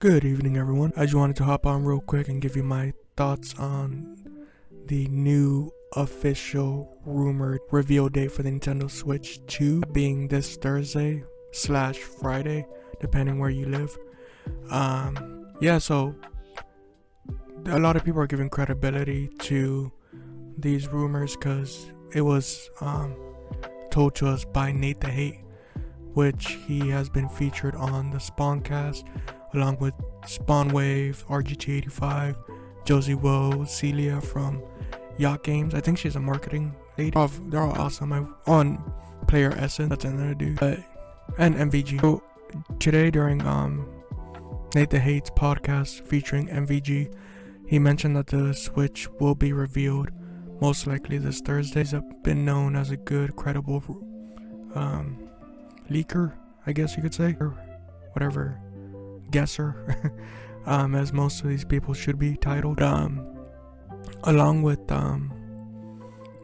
Good evening, everyone. I just wanted to hop on real quick and give you my thoughts on the new official rumored reveal date for the Nintendo Switch 2 being this Thursday/Friday, depending where you live. So a lot of people are giving credibility to these rumors because it was told to us by Nate the Hate, which he has been featured on the Spawncast along with Spawnwave, RGT85, Josie Woe, Celia from Yacht Games. I think she's a marketing lady. They're all awesome. On Player Essence, that's another dude. And MVG. So today during Nate the Hate's podcast featuring MVG, he mentioned that the Switch will be revealed most likely this Thursday. He's been known as a good, credible leaker, I guess you could say, or whatever, guesser, as most of these people should be titled. Along with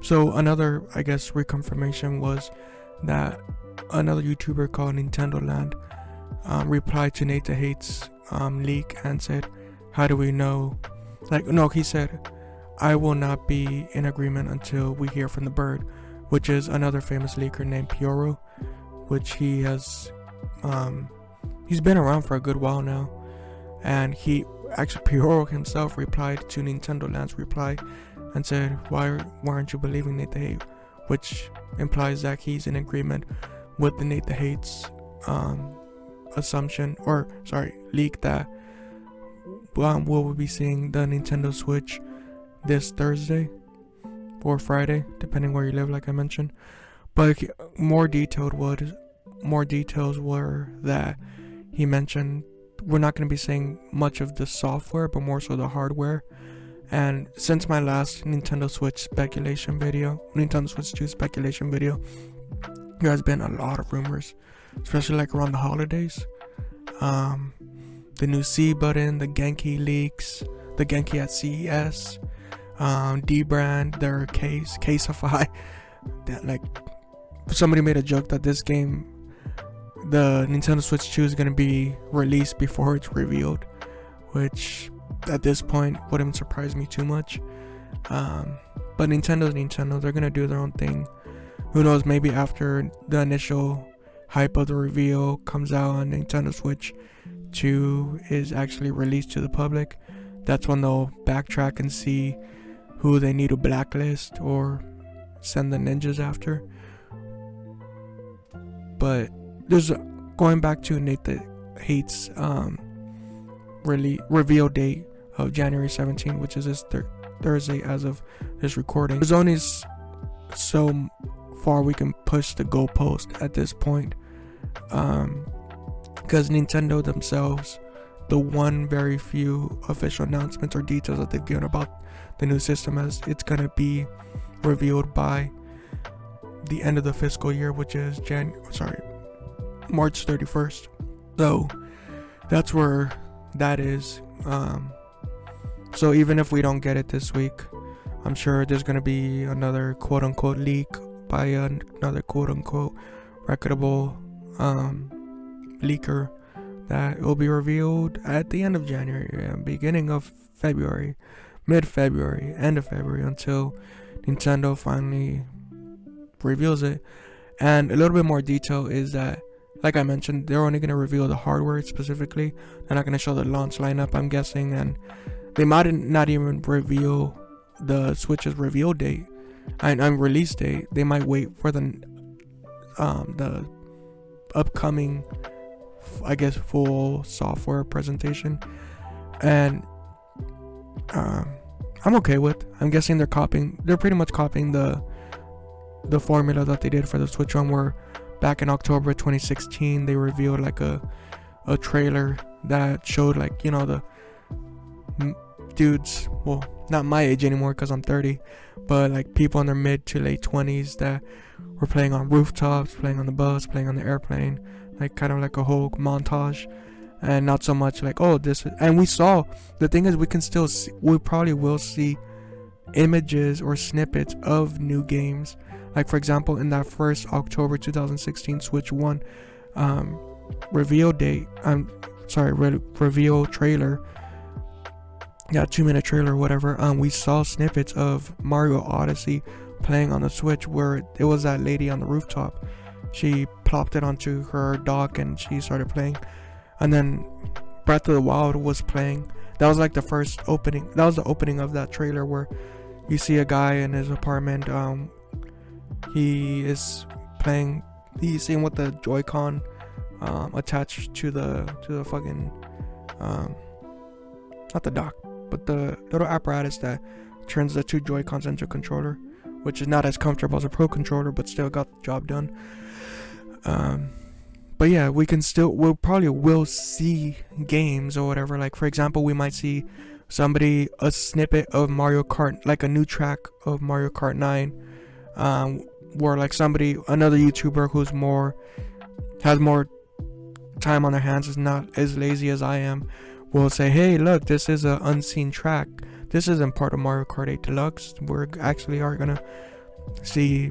so another, I guess, reconfirmation was that another YouTuber called Nintendo Land replied to Nate the Hate's leak and said, "How do we know?" He said, "I will not be in agreement until we hear from the bird," which is another famous leaker named Pioro, which he has he's been around for a good while now, and Pioro himself replied to Nintendo Land's reply and said, why aren't you believing Nate the Hate?" Which implies that he's in agreement with the Nate the Hate's leak that we'll be seeing the Nintendo Switch this Thursday or Friday, depending where you live, like I mentioned. But more details were that he mentioned we're not going to be saying much of the software, but more so the hardware. And since my last Nintendo Switch 2 speculation video, there has been a lot of rumors, especially like around the holidays. The new C button, the Genki leaks, the Genki at CES, D-Brand, their Caseify. That, somebody made a joke that this game, the Nintendo Switch 2, is going to be released before it's revealed, which at this point wouldn't surprise me too much. But Nintendo's Nintendo, they're going to do their own thing. Who knows, maybe after the initial hype of the reveal comes out and Nintendo Switch 2 is actually released to the public, that's when they'll backtrack and see who they need to blacklist or send the ninjas after. But there's going back to Nate the Hate's reveal date of January 17th, which is this Thursday as of this recording. There's only so far we can push the goalpost at this point, because Nintendo themselves, the one very few official announcements or details that they've given about the new system, as it's going to be revealed by the end of the fiscal year, which is March 31st. So that's where that is. So even if we don't get it this week, I'm sure there's going to be another quote-unquote leak by another quote-unquote reputable leaker that will be revealed at the end of January, beginning of February, mid-February, end of February, until Nintendo finally reveals it. And a little bit more detail is that, like I mentioned, they're only going to reveal the hardware specifically. They're not going to show the launch lineup, I'm guessing, and they might not even reveal the Switch's reveal date and release date. They might wait for the upcoming, I guess, full software presentation. And I'm okay with. I'm guessing they're pretty much copying the formula that they did for the Switch 1, where back in October 2016 they revealed a trailer that showed the dudes, well, not my age anymore because I'm 30, but people in their mid to late 20s that were playing on rooftops, playing on the bus, playing on the airplane, kind of a whole montage, and not so much and we saw, the thing is, we can still see, we probably will see images or snippets of new games. For example, in that first October 2016 Switch 1 reveal date, reveal trailer, 2-minute trailer or whatever, we saw snippets of Mario Odyssey playing on the Switch, where it was that lady on the rooftop. She plopped it onto her dock and she started playing, and then Breath of the Wild was playing. That was like the first opening. That was the opening of that trailer, where you see a guy in his apartment. He is playing. He's seeing with the Joy-Con attached to the fucking not the dock, but the little apparatus that turns the 2 Joy-Cons into a controller, which is not as comfortable as a Pro controller, but still got the job done. But yeah, we'll probably see games or whatever. Like, for example, we might see a snippet of Mario Kart, like a new track of Mario Kart 9, where like another YouTuber has more time on their hands, is not as lazy as I am, will say, hey, look, this is an unseen track. This isn't part of Mario Kart 8 Deluxe. We're actually are gonna see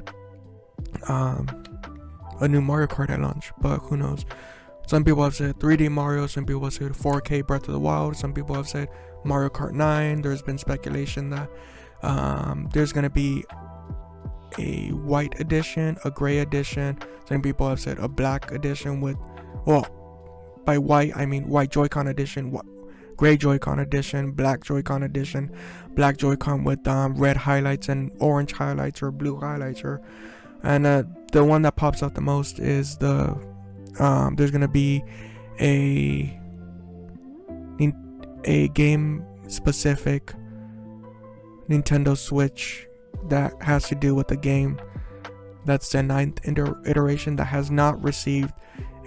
a new Mario Kart at launch, but who knows. Some people have said 3D Mario, some people have said 4K Breath of the Wild, some people have said Mario Kart 9. There's been speculation that there's gonna be a white edition, a gray edition. Some people have said a black edition with, well, by white I mean white Joy-Con edition, gray Joy-Con edition, black Joy-Con edition, black Joy-Con with red highlights and orange highlights or blue highlights, and the one that pops out the most is there's gonna be a game specific Nintendo Switch that has to do with the game that's the 9th iteration that has not received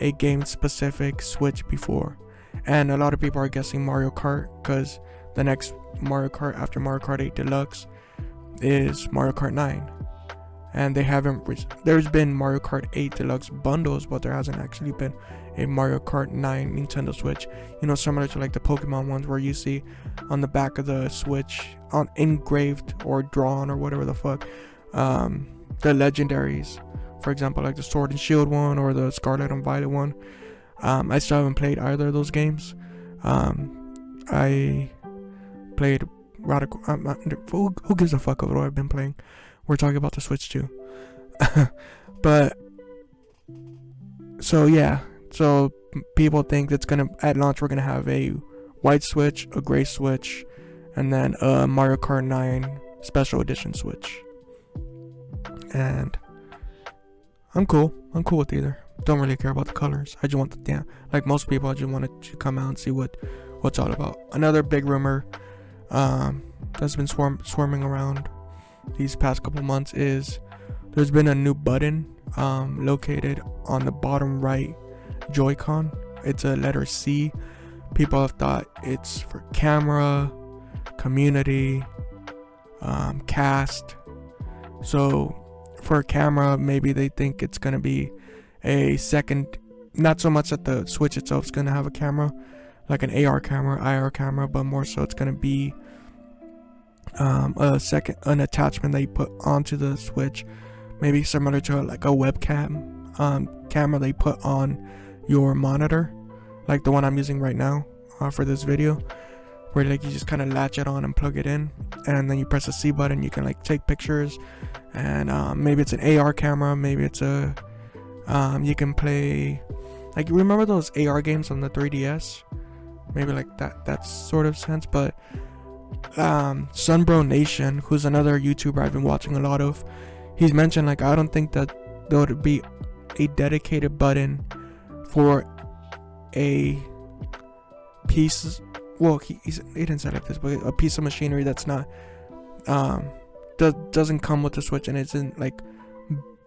a game specific Switch before. And a lot of people are guessing Mario Kart, because the next Mario Kart after Mario Kart 8 Deluxe is Mario Kart 9. And there's been Mario Kart 8 Deluxe bundles, but there hasn't actually been a Mario Kart 9 Nintendo Switch. Similar to like the Pokemon ones, where you see on the back of the Switch, engraved or drawn or whatever the fuck, the legendaries. For example, like the Sword and Shield one or the Scarlet and Violet one. I still haven't played either of those games. I played Radical. Who gives a fuck about what I've been playing? We're talking about the Switch too. But so people think that's gonna, at launch, we're gonna have a white Switch, a gray Switch, and then a Mario Kart 9 Special Edition Switch. And I'm cool with either. Don't really care about the colors. I just want like most people, I just want to come out and see what's all about. Another big rumor that's been swarming around these past couple months is there's been a new button located on the bottom right Joy-Con. It's a letter C. People have thought it's for camera, community, cast. So for camera, maybe they think it's gonna be a second, not so much that the Switch itself is gonna have a camera, like an AR camera, IR camera, but more so it's gonna be an attachment that you put onto the Switch, maybe similar to like a webcam camera they put on your monitor, like the one I'm using right now for this video, where like you just kind of latch it on and plug it in, and then you press the C button, you can like take pictures, and maybe it's an AR camera, maybe it's a you can play, like, you remember those AR games on the 3DS, maybe like that sort of sense. But Sunbro Nation, who's another YouTuber I've been watching a lot of, he's mentioned, like, I don't think that there would be a dedicated button for a piece, well, he didn't say it like this, but a piece of machinery that's not doesn't come with the Switch and isn't like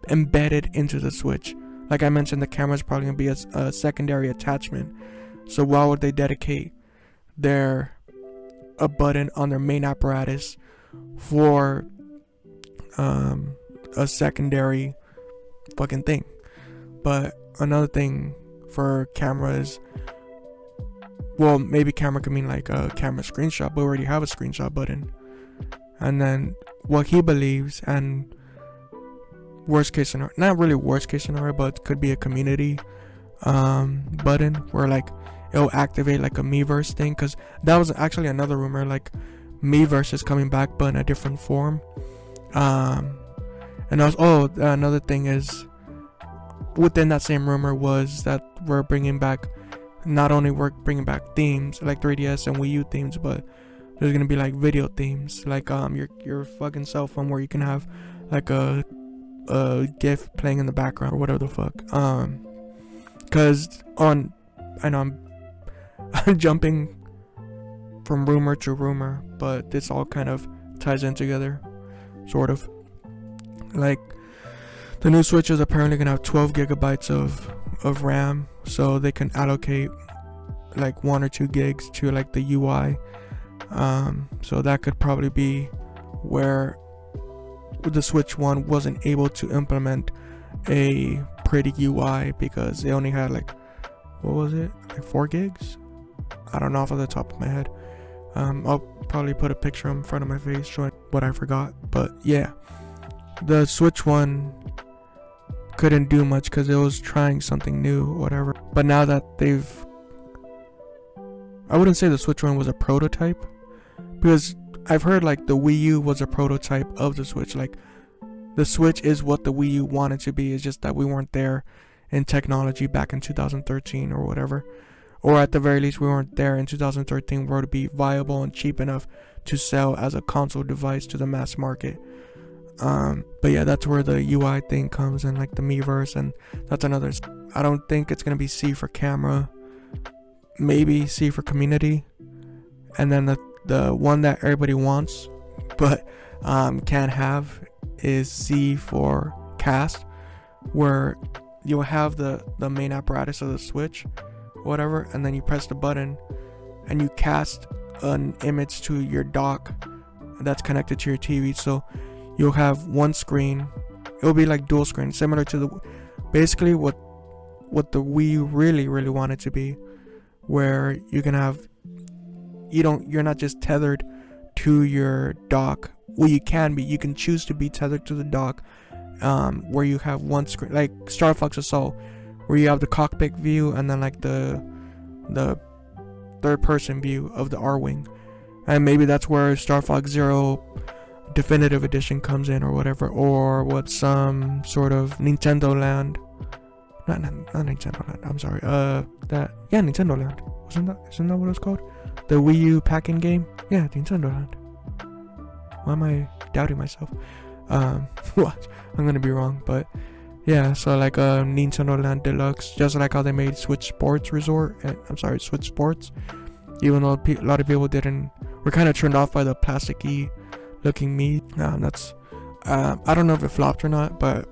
embedded into the Switch. Like I mentioned, the camera is probably gonna be a secondary attachment. So why would they dedicate a button on their main apparatus for a secondary fucking thing? But another thing for cameras, well, maybe camera could mean like a camera screenshot, but we already have a screenshot button. And then what he believes, and worst case scenario, not really worst case scenario, but it could be a community button, where like it'll activate like a Miiverse thing, because that was actually another rumor, like Miiverse is coming back but in a different form. And also, another thing is, within that same rumor was that we're bringing back, not only we're bringing back themes like 3DS and Wii U themes, but there's gonna be like video themes, like your fucking cell phone, where you can have like a GIF playing in the background or whatever the fuck. Cause I know I'm jumping from rumor to rumor, but this all kind of ties in together, sort of. Like, the new Switch is apparently gonna have 12 gigabytes of RAM, so they can allocate like 1 or 2 gigs to like the UI. So that could probably be where the Switch 1 wasn't able to implement a pretty UI, because it only had like, what was it, like 4 gigs? I don't know off of the top of my head. I'll probably put a picture in front of my face showing what I forgot, but yeah, the Switch 1 couldn't do much because it was trying something new or whatever. But now that I wouldn't say the Switch 1 was a prototype, because I've heard like the Wii U was a prototype of the Switch. Like, the Switch is what the Wii U wanted to be. It's just that we weren't there in technology back in 2013 or whatever. Or at the very least, we weren't there in 2013 where it would be viable and cheap enough to sell as a console device to the mass market. But yeah, that's where the UI thing comes in, like the Miiverse, and that's another. I don't think it's gonna be C for camera, maybe C for community, and then the one that everybody wants but can't have is C for cast, where you'll have the main apparatus of the Switch, whatever, and then you press the button and you cast an image to your dock that's connected to your TV. So you'll have one screen. It'll be like dual screen, similar to basically what the Wii really wanted to be, where you can have, you're not just tethered to your dock. Well, you can choose to be tethered to the dock, where you have one screen, like Star Fox Assault, where you have the cockpit view and then like the third person view of the R-Wing. And maybe that's where Star Fox Zero Definitive Edition comes in, or whatever, or what, some sort of Nintendo Land, not Nintendo Land, I'm sorry, Nintendo Land, isn't that what it's called, the Wii U packing game? Yeah, Nintendo Land. Why am I doubting myself? What, I'm gonna be wrong, but yeah, so like Nintendo Land Deluxe, just like how they made Switch Sports, even though a lot of people were kind of turned off by the plasticky looking meat. I don't know if it flopped or not, but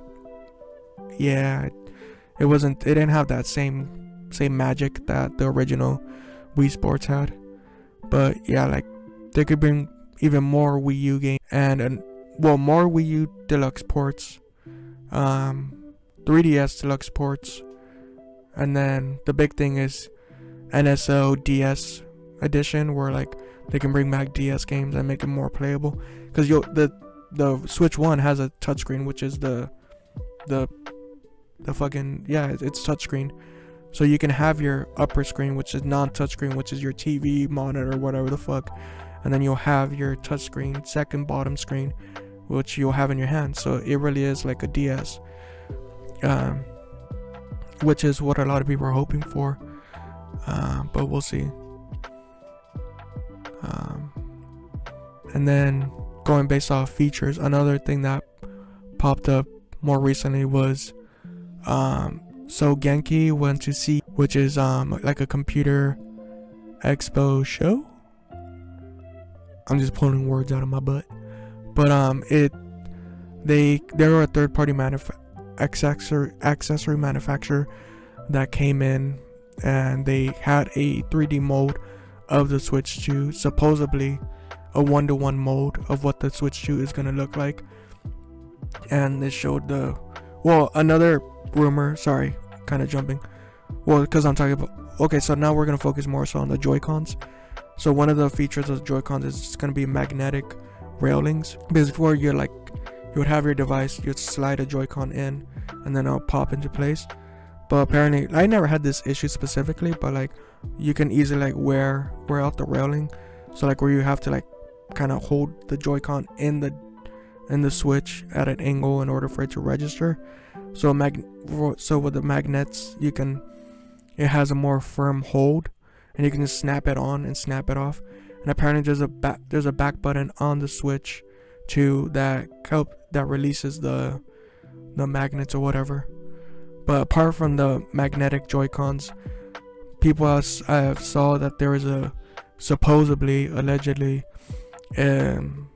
yeah, it didn't have that same magic that the original Wii Sports had. But yeah, like, they could bring even more Wii U games and more Wii U Deluxe ports, 3DS Deluxe ports, and then the big thing is NSO DS edition, where like they can bring back DS games and make it more playable, because the Switch 1 has a touchscreen, which is the fucking, yeah, it's touchscreen. So you can have your upper screen, which is non-touchscreen, which is your TV monitor, whatever the fuck, and then you'll have your touchscreen second bottom screen, which you'll have in your hand. So it really is like a DS, which is what a lot of people are hoping for, but we'll see. And then going based off features, another thing that popped up more recently was so Genki went to see, which is like a computer expo show. I'm just pulling words out of my butt, but they were a third-party accessory manufacturer that came in, and they had a 3D mode of the Switch 2, supposedly a 1-to-1 mode of what the Switch 2 is gonna look like. And they showed another rumor, sorry, kind of jumping, because I'm talking about, okay, so now we're gonna focus more so on the Joy-Cons. So one of the features of the Joy-Cons is it's gonna be magnetic railings, because before you would have your device, you'd slide a Joy-Con in and then it'll pop into place. But apparently, I never had this issue specifically, but like you can easily like wear out the railing, so like where you have to like kind of hold the Joy-Con in the Switch at an angle in order for it to register. So with the magnets, it has a more firm hold, and you can just snap it on and snap it off. And apparently there's a back button on the Switch too that releases the magnets or whatever. But apart from the magnetic Joy-Cons, people saw that there is allegedly an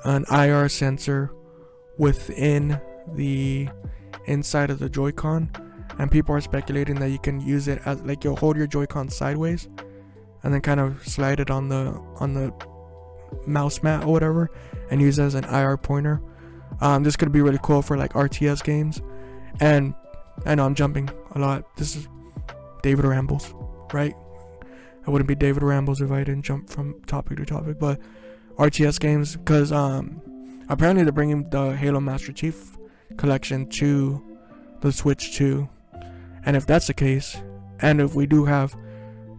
IR sensor within the inside of the Joy-Con, and people are speculating that you can use it as like you'll hold your Joy-Con sideways and then kind of slide it on the mouse mat or whatever and use it as an IR pointer. This could be really cool for like RTS games. And I know I'm jumping a lot. This is David Rambles, right? I wouldn't be David Rambles if I didn't jump from topic to topic. But RTS games, because apparently they're bringing the Halo Master Chief collection to the Switch too. And if that's the case, and if we do have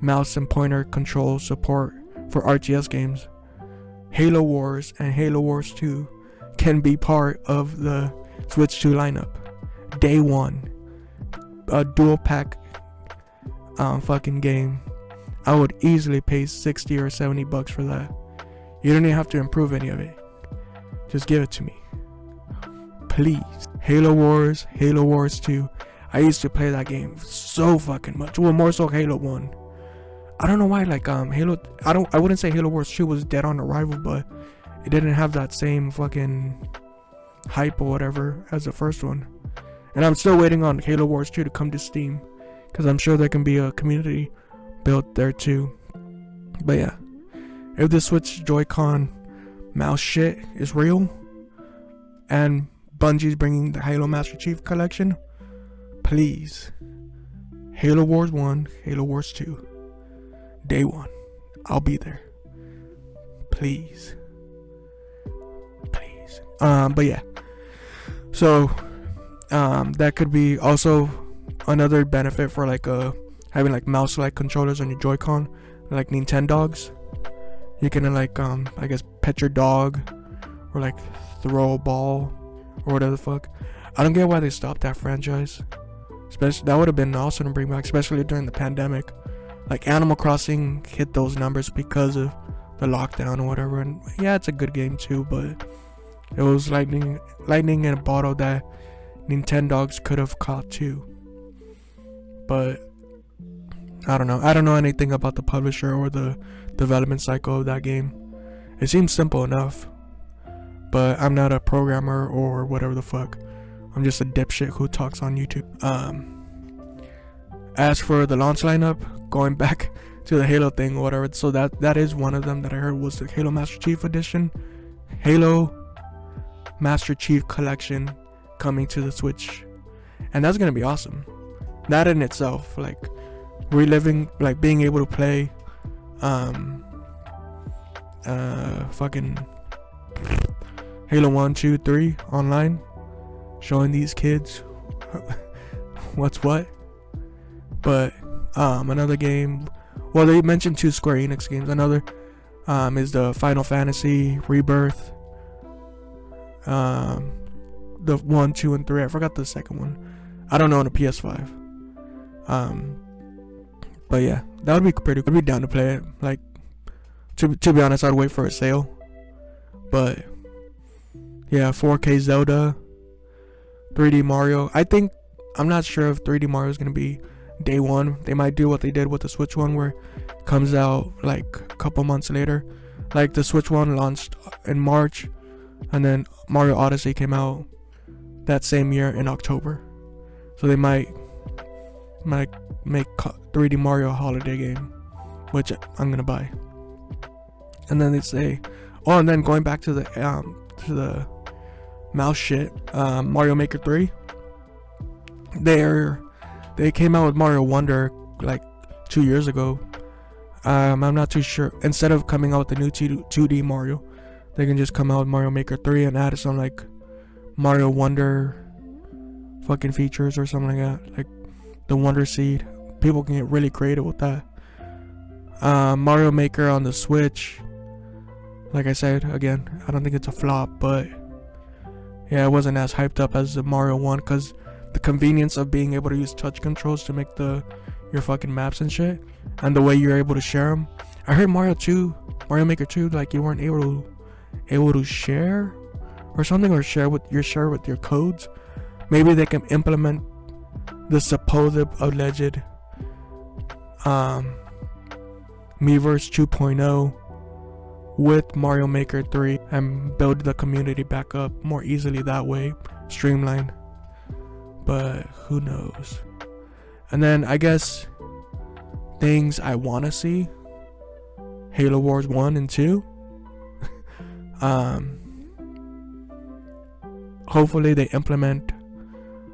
mouse and pointer control support for RTS games, Halo Wars and Halo Wars 2 can be part of the Switch 2 lineup. Day one. A dual pack fucking game. I would easily pay $60 or $70 for that. You don't even have to improve any of it. Just give it to me, please. Halo Wars 2. I used to play that game so fucking much. Well, more so Halo 1. I don't know why, like Halo. I wouldn't say Halo Wars 2 was dead on arrival, but it didn't have that same fucking hype or whatever as the first one. And I'm still waiting on Halo Wars 2 to come to Steam, because I'm sure there can be a community built there too. But yeah, if the Switch Joy-Con mouse shit is real, and Bungie's bringing the Halo Master Chief collection, please, Halo Wars 1, Halo Wars 2, day one, I'll be there. Please. But yeah, so that could be also another benefit for like having like mouse-like controllers on your Joy-Con, like Nintendogs. You can like I guess pet your dog, or like throw a ball, or whatever the fuck. I don't get why they stopped that franchise. Especially that would have been awesome to bring back, especially during the pandemic. Like Animal Crossing hit those numbers because of the lockdown or whatever. And yeah, it's a good game too, but it was lightning in a bottle that Nintendogs could have caught too. But I don't know anything about the publisher or the development cycle of that game. It seems simple enough, but I'm not a programmer or whatever the fuck. I'm just a dipshit who talks on YouTube. As for the launch lineup, going back to the Halo thing or whatever, so that is one of them that I heard was the Halo Master Chief Edition. Halo Master Chief Collection coming to the Switch, and that's gonna be awesome. That in itself, like reliving, like being able to play fucking Halo 1, 2, 3 online, showing these kids what's what. But another game, well, they mentioned 2 Square Enix games. Another is the Final Fantasy Rebirth, the 1, 2, and 3. I forgot the second one. I don't know on the PS5. But yeah, that would be pretty. I'd be down to play it. Like, to be honest, I'd wait for a sale. But yeah, 4K Zelda, 3D Mario. I'm not sure if 3D Mario is gonna be day one. They might do what they did with the Switch one, where it comes out like a couple months later. Like the Switch one launched in March, and then Mario Odyssey came out that same year in October. So they might make 3D Mario a holiday game, which I'm gonna buy. And then they say, oh, and then going back to the mouse shit, Mario Maker 3. They came out with Mario Wonder like 2 years ago. I'm not too sure. Instead of coming out with the new 2D Mario, they can just come out with Mario Maker 3 and add some like Mario Wonder fucking features or something like that. Like the Wonder Seed. People can get really creative with that. Mario Maker on the Switch. Like I said, again, I don't think it's a flop, but yeah, it wasn't as hyped up as the Mario one, because the convenience of being able to use touch controls to make your fucking maps and shit, and the way you're able to share them. I heard Mario Maker 2, like you weren't able to share or something, or share with your codes. Maybe they can implement the supposed alleged Miiverse 2.0 with Mario Maker 3 and build the community back up more easily that way, streamlined. But who knows? And then I guess things I want to see: Halo Wars 1 and 2. Hopefully they implement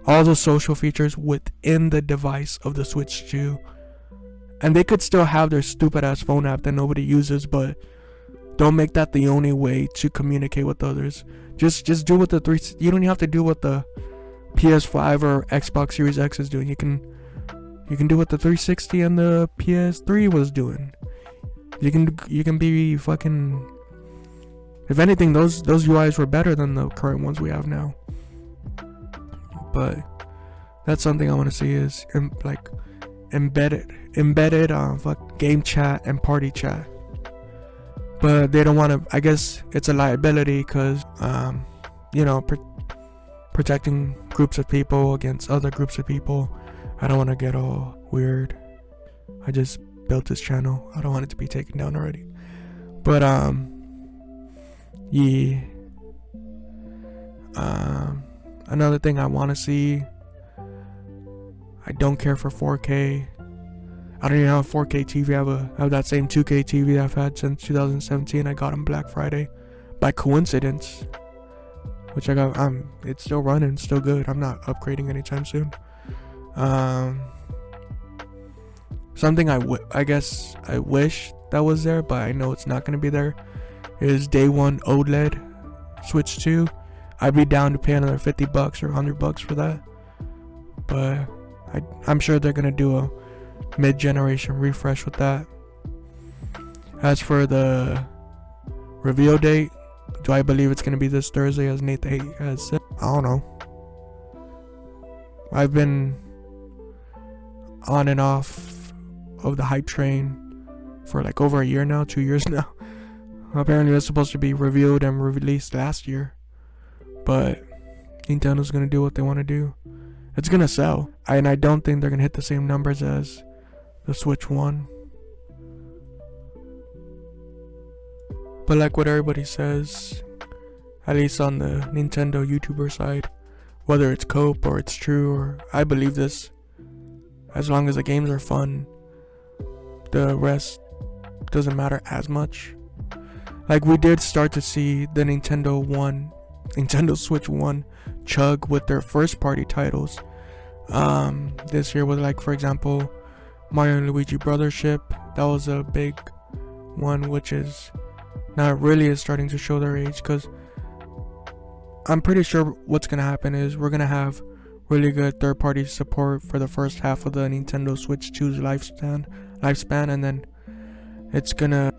all the social features within the device of the Switch 2. And they could still have their stupid ass phone app that nobody uses, but don't make that the only way to communicate with others. Just do what you don't have to do what the PS5 or Xbox Series X is doing. You can do what the 360 and the PS3 was doing. You can be fucking. If anything, those UIs were better than the current ones we have now. But that's something I want to see, is embedded game chat and party chat. But they don't want to. I guess it's a liability because protecting groups of people against other groups of people. I don't want to get all weird. I just built this channel. I don't want it to be taken down already. But yeah. Another thing I want to see. I don't care for 4K. I don't even have a 4K TV. I have that same 2K TV I've had since 2017. I got on Black Friday by coincidence, which I got. It's still running, still good. I'm not upgrading anytime soon. Something I guess I wish that was there, but I know it's not gonna be there, is day one OLED Switch 2. I'd be down to pay another $50 or $100 for that, but I'm sure they're gonna do a mid-generation refresh with that. As for the reveal date, do I believe it's gonna be this Thursday, as Nate has said? I don't know. I've been on and off of the hype train for like over a year now, 2 years now. Apparently it's supposed to be revealed and released last year, but Nintendo's gonna do what they want to do. It's gonna sell, and I don't think they're gonna hit the same numbers as the Switch 1. But like what everybody says, at least on the Nintendo YouTuber side, whether it's cope or it's true, or I believe this, as long as the games are fun, the rest doesn't matter as much. Like, we did start to see the Nintendo Switch 1 chug with their first party titles this year, with, like, for example, Mario and Luigi Brothership. That was a big one, which is now really is starting to show their age, because I'm pretty sure what's gonna happen is we're gonna have really good third-party support for the first half of the Nintendo Switch 2's lifespan, and then it's gonna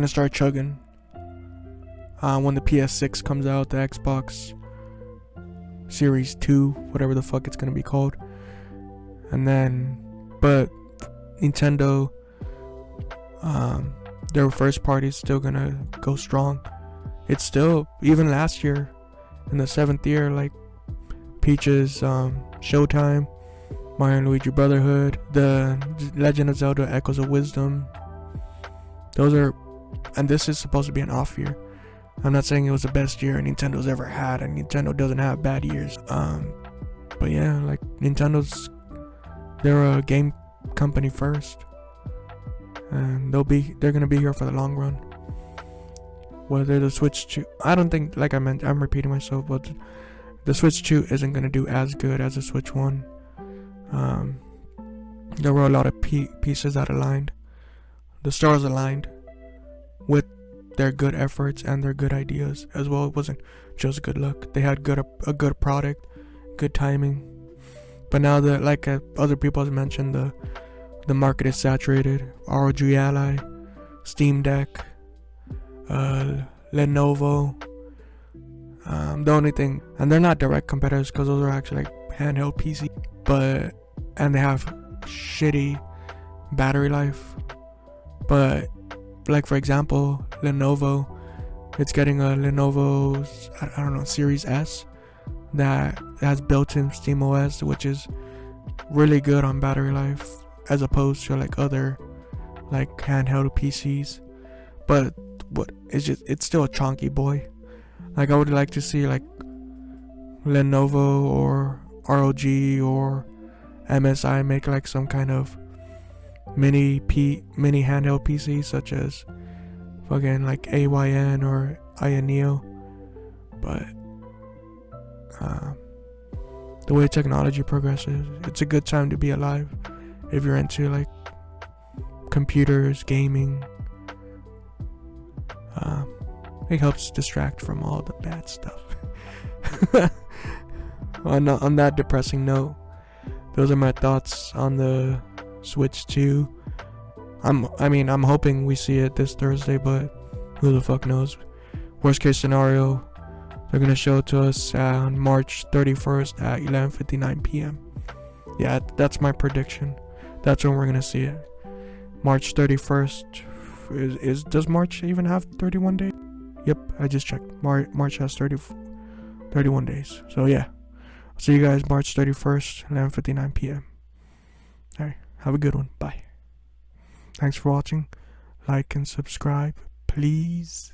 start chugging when the PS6 comes out, the Xbox Series 2, whatever the fuck it's gonna be called. And then, but Nintendo, their first party is still gonna go strong. It's still, even last year in the 7th year, like Peach's Showtime, Mario and Luigi Brotherhood, the Legend of Zelda Echoes of Wisdom, those are, and this is supposed to be an off year. I'm not saying it was the best year Nintendo's ever had, and Nintendo doesn't have bad years. But yeah, like they're a game company first, and they're gonna be here for the long run. Whether the Switch 2, I don't think, like I'm repeating myself, but the Switch 2 isn't gonna do as good as the Switch 1. There were a lot of pieces that aligned. The stars aligned with their good efforts and their good ideas as well. It wasn't just good luck. They had a good product, good timing. But now that, like other people have mentioned, the market is saturated. ROG Ally, Steam Deck, Lenovo. The only thing, and they're not direct competitors because those are actually like handheld PC, and they have shitty battery life. But like for example, Lenovo, it's getting a Lenovo's, I don't know, Series S that has built-in SteamOS, which is really good on battery life as opposed to like other like handheld PCs. But it's still a chunky boy. Like I would like to see like Lenovo or ROG or MSI make like some kind of mini handheld PC, such as fucking like AYN or Ioneo. But the way technology progresses, it's a good time to be alive if you're into like computers, gaming. It helps distract from all the bad stuff. On that depressing note, those are my thoughts on the Switch 2. I'm hoping we see it this Thursday, but who the fuck knows. Worst case scenario, they're gonna show it to us on March 31st at 11:59 p.m. Yeah, that's my prediction. That's when we're gonna see it. March 31st. Does March even have 31 days? Yep, I just checked. March has 31 days. So yeah, I'll see you guys March 31st, 11:59 p.m. Alright, have a good one. Bye. Thanks for watching. Like and subscribe, please.